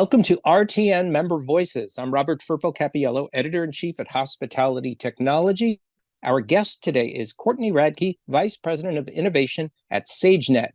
Welcome to RTN Member Voices. I'm Robert Firpo Cappiello, Editor-in-Chief at Hospitality Technology. Our guest today is Courtney Radke, Vice President of Innovation at Sagenet.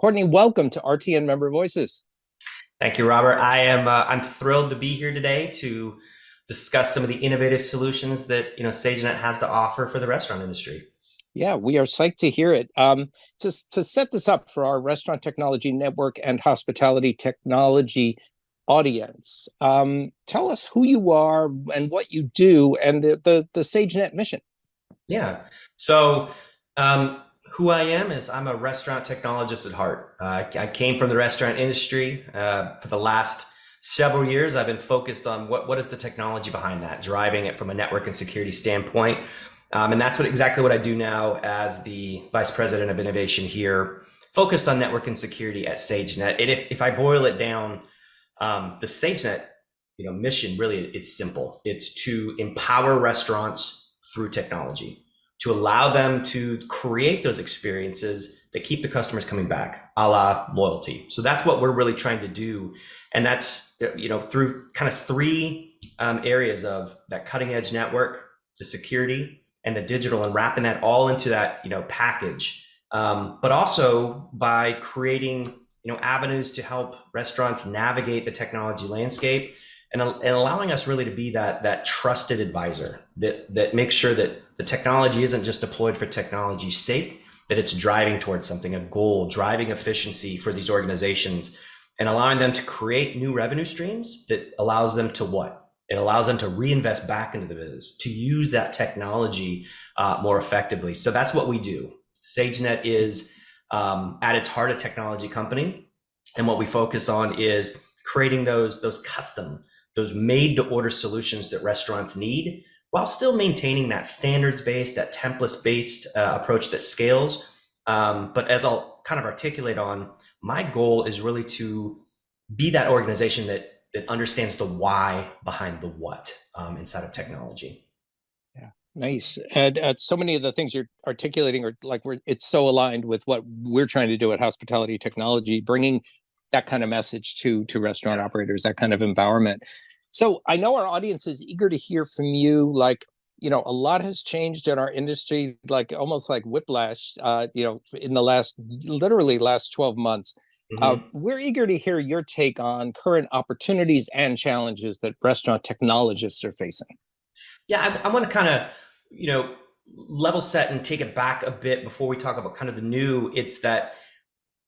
Courtney, welcome to RTN Member Voices. Thank you, Robert. I'm thrilled to be here today to discuss some of the innovative solutions that Sagenet has to offer for the restaurant industry. Yeah, we are psyched to hear it. To set this up for our Restaurant Technology Network and Hospitality Technology audience, tell us who you are and what you do and the Sagenet mission. Yeah. So who I am is I'm a restaurant technologist at heart. I came from the restaurant industry. For the last several years, I've been focused on what is the technology behind that, driving it from a network and security standpoint. And that's exactly what I do now as the Vice President of Innovation here, focused on network and security at Sagenet. And if I boil it down, the Sagenet mission, really, it's simple. It's to empower restaurants through technology, to allow them to create those experiences that keep the customers coming back, a la loyalty. So that's what we're really trying to do. And that's through kind of three areas of that cutting edge network, the security, and the digital, and wrapping that all into that package. But also by creating avenues to help restaurants navigate the technology landscape, and allowing us really to be that trusted advisor that makes sure that the technology isn't just deployed for technology's sake, that it's driving towards something, a goal, driving efficiency for these organizations, and allowing them to create new revenue streams that allows them to what? It allows them to reinvest back into the business, to use that technology more effectively. So that's what we do. Sagenet is at its heart a technology company, and what we focus on is creating those custom, those made-to-order solutions that restaurants need, while still maintaining that standards-based, that templates-based approach that scales. But as I'll kind of articulate on, my goal is really to be that organization that understands the why behind the what inside of technology. Yeah, nice. And so many of the things you're articulating are it's so aligned with what we're trying to do at Hospitality Technology, bringing that kind of message to restaurant operators, that kind of empowerment. So I know our audience is eager to hear from you. A lot has changed in our industry, almost like whiplash, in the literally last 12 months. We're eager to hear your take on current opportunities and challenges that restaurant technologists are facing. Yeah, I want to kind of, level set and take it back a bit before we talk about kind of the new. It's that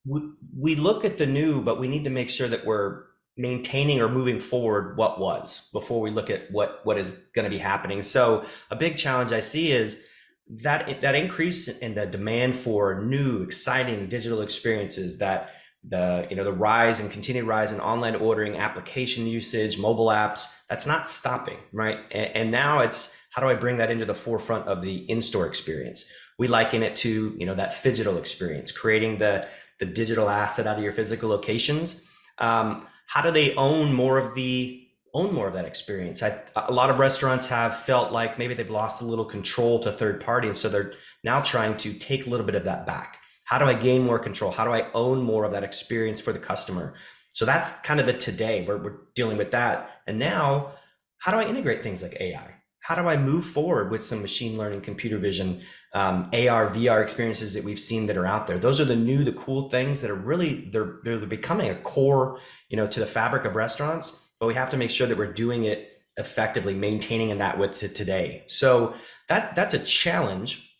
we look at the new, but we need to make sure that we're maintaining or moving forward what was before we look at what is going to be happening. So a big challenge I see is that increase in the demand for new, exciting digital experiences, that the rise and continued rise in online ordering, application usage, mobile apps, that's not stopping, right? And now it's, how do I bring that into the forefront of the in-store experience? We liken it to, that phygital experience, creating the digital asset out of your physical locations. How do they own more of that experience? A lot of restaurants have felt like maybe they've lost a little control to third party, and so they're now trying to take a little bit of that back. How do I gain more control? How do I own more of that experience for the customer? So that's kind of the today, where we're dealing with that. And now, how do I integrate things like AI? How do I move forward with some machine learning, computer vision, AR, VR experiences that we've seen that are out there? Those are the cool things that are really, they're becoming a core, to the fabric of restaurants, but we have to make sure that we're doing it effectively, maintaining that with today. So that's a challenge.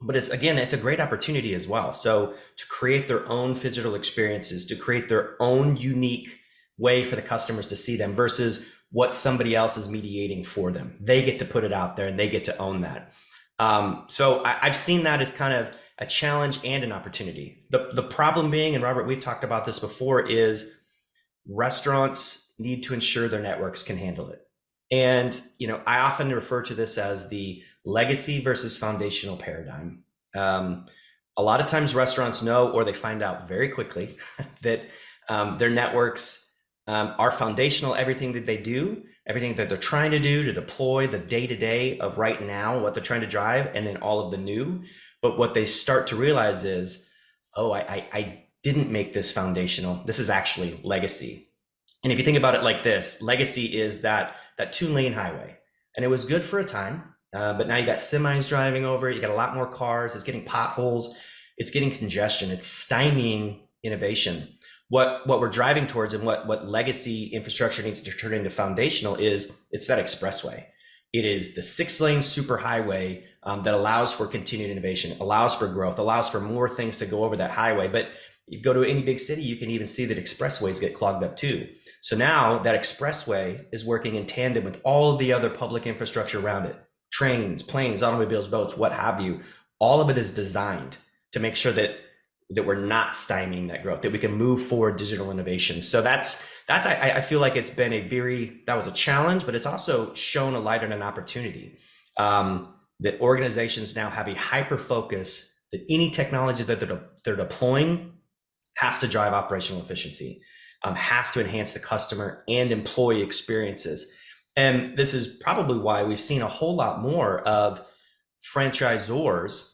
But it's a great opportunity as well. So to create their own phygital experiences, to create their own unique way for the customers to see them versus what somebody else is mediating for them. They get to put it out there and they get to own that. So I've seen that as kind of a challenge and an opportunity. The problem being, and Robert, we've talked about this before, is restaurants need to ensure their networks can handle it. And, I often refer to this as the legacy versus foundational paradigm. A lot of times restaurants know, or they find out very quickly, that their networks are foundational. Everything that they do, everything that they're trying to do to deploy the day-to-day of right now, what they're trying to drive, and then all of the new. But what they start to realize is, oh, I didn't make this foundational. This is actually legacy. And if you think about it like this, legacy is that 2-lane highway, and it was good for a time, but now you got semis driving over it. You got a lot more cars. It's getting potholes. It's getting congestion. It's stymieing innovation. What we're driving towards, and what legacy infrastructure needs to turn into foundational, is it's that expressway. It is the 6-lane superhighway that allows for continued innovation, allows for growth, allows for more things to go over that highway. But you go to any big city, you can even see that expressways get clogged up too. So now that expressway is working in tandem with all of the other public infrastructure around it: trains, planes, automobiles, boats, what have you. All of it is designed to make sure that we're not stymieing that growth, that we can move forward digital innovation. So that's I feel like it's been that was a challenge, but it's also shown a light and an opportunity. That organizations now have a hyper focus that any technology that they're deploying has to drive operational efficiency, has to enhance the customer and employee experiences. And this is probably why we've seen a whole lot more of franchisors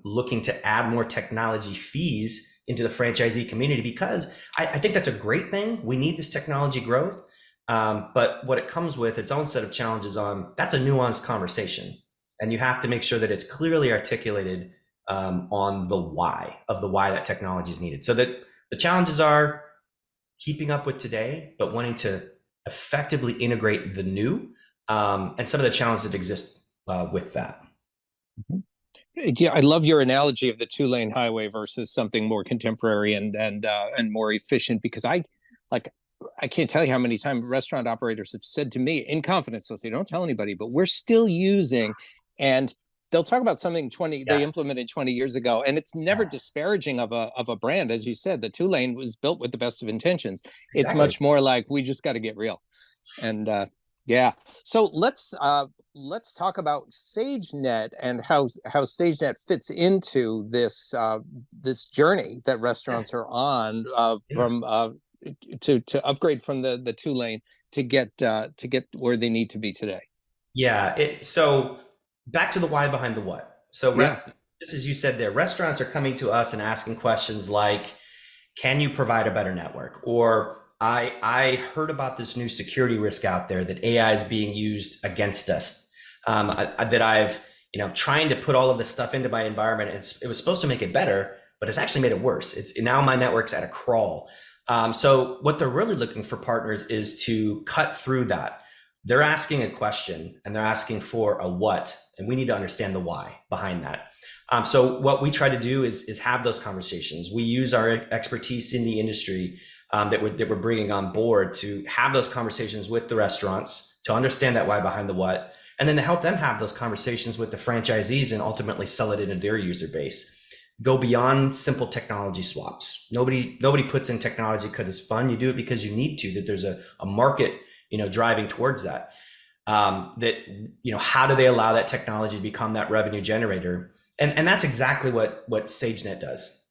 looking to add more technology fees into the franchisee community, because I think that's a great thing. We need this technology growth. But what it comes with its own set of challenges that's a nuanced conversation. And you have to make sure that it's clearly articulated on the why that technology is needed. So that the challenges are keeping up with today, but wanting to effectively integrate the new, and some of the challenges that exist with that. Yeah, I love your analogy of the 2-lane highway versus something more contemporary and more efficient, because I can't tell you how many times restaurant operators have said to me in confidence, they'll say, "Don't tell anybody, but we're still using," and they'll talk about something they implemented 20 years ago, and it's never disparaging of a brand. As you said, the 2-lane was built with the best of intentions. Exactly. It's much more like, we just got to get real. And yeah, so let's talk about Sagenet and how Sagenet fits into this journey that restaurants are on, from to upgrade from the 2-lane to get where they need to be today. Yeah. So back to the why behind the what. So just as you said there, restaurants are coming to us and asking questions like, can you provide a better network? Or I heard about this new security risk out there that AI is being used against us. That I've, trying to put all of this stuff into my environment. It was supposed to make it better, but it's actually made it worse. It's now my network's at a crawl. So what they're really looking for partners is to cut through that. They're asking a question and they're asking for a what, and we need to understand the why behind that. So what we try to do is have those conversations. We use our expertise in the industry that we're bringing on board to have those conversations with the restaurants, to understand that why behind the what, and then to help them have those conversations with the franchisees and ultimately sell it into their user base. Go beyond simple technology swaps. Nobody puts in technology because it's fun. You do it because you need to, that there's a market, driving towards that. How do they allow that technology to become that revenue generator? And that's exactly what Sagenet does.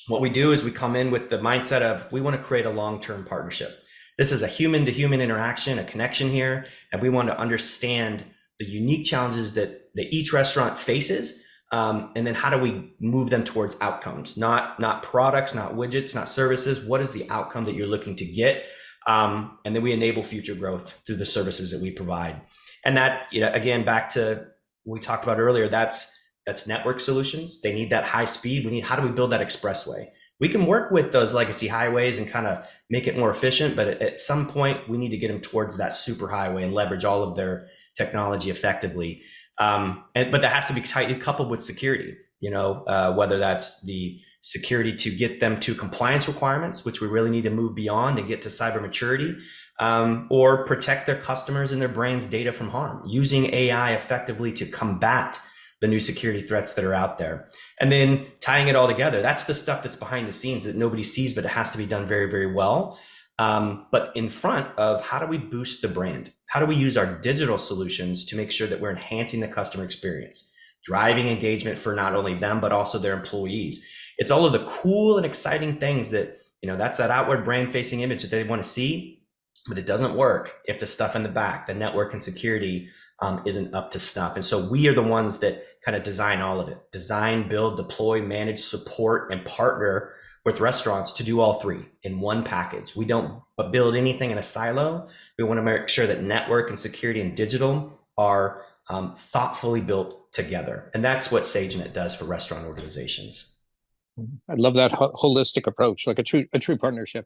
What we do is we come in with the mindset of, we want to create a long-term partnership. This is a human-to-human interaction, a connection here, and we want to understand the unique challenges that each restaurant faces, and then how do we move them towards outcomes, not products, not widgets, not services. What is the outcome that you're looking to get? And then we enable future growth through the services that we provide. And that, again, back to what we talked about earlier, that's network solutions. They need that high speed. How do we build that expressway? We can work with those legacy highways and kind of make it more efficient, but at some point we need to get them towards that super highway and leverage all of their technology effectively. But that has to be tightly coupled with security, whether that's the security to get them to compliance requirements, which we really need to move beyond and get to cyber maturity, or protect their customers and their brand's data from harm, using AI effectively to combat the new security threats that are out there. And then tying it all together, that's the stuff that's behind the scenes that nobody sees, but it has to be done very, very well. But in front of, how do we boost the brand? How do we use our digital solutions to make sure that we're enhancing the customer experience, driving engagement for not only them, but also their employees? It's all of the cool and exciting things that, that's that outward brand facing image that they want to see, but it doesn't work if the stuff in the back, the network and security, isn't up to snuff. And so we are the ones that kind of design all of it: design, build, deploy, manage, support, and partner with restaurants to do all three in one package. We don't build anything in a silo. We want to make sure that network and security and digital are thoughtfully built together. And that's what Sagenet does for restaurant organizations. I love that holistic approach, like a true partnership.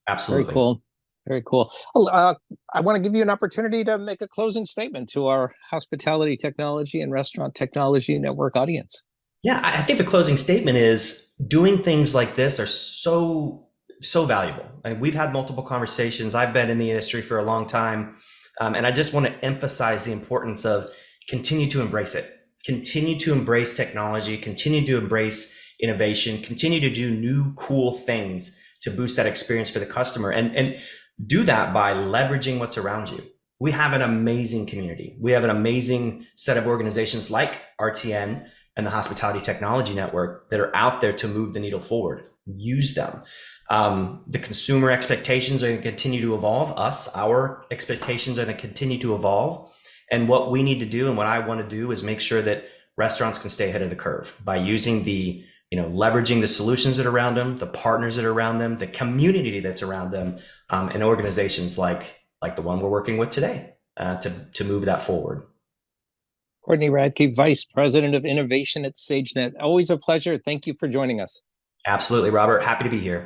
Absolutely. Very cool. Very cool. I want to give you an opportunity to make a closing statement to our hospitality technology and restaurant technology network audience. Yeah, I think the closing statement is doing things like this are so valuable. I mean, we've had multiple conversations. I've been in the industry for a long time. And I just want to emphasize the importance of continue to embrace it, continue to embrace technology, continue to embrace innovation, continue to do new cool things to boost that experience for the customer, and do that by leveraging what's around you. We have an amazing community. We have an amazing set of organizations like RTN and the Hospitality Technology Network that are out there to move the needle forward. Use them. The consumer expectations are going to continue to evolve. Our expectations are going to continue to evolve. And what we need to do and what I want to do is make sure that restaurants can stay ahead of the curve by using leveraging the solutions that are around them, the partners that are around them, the community that's around them, and organizations like the one we're working with today to move that forward. Courtney Radke, Vice President of Innovation at Sagenet. Always a pleasure. Thank you for joining us. Absolutely, Robert. Happy to be here.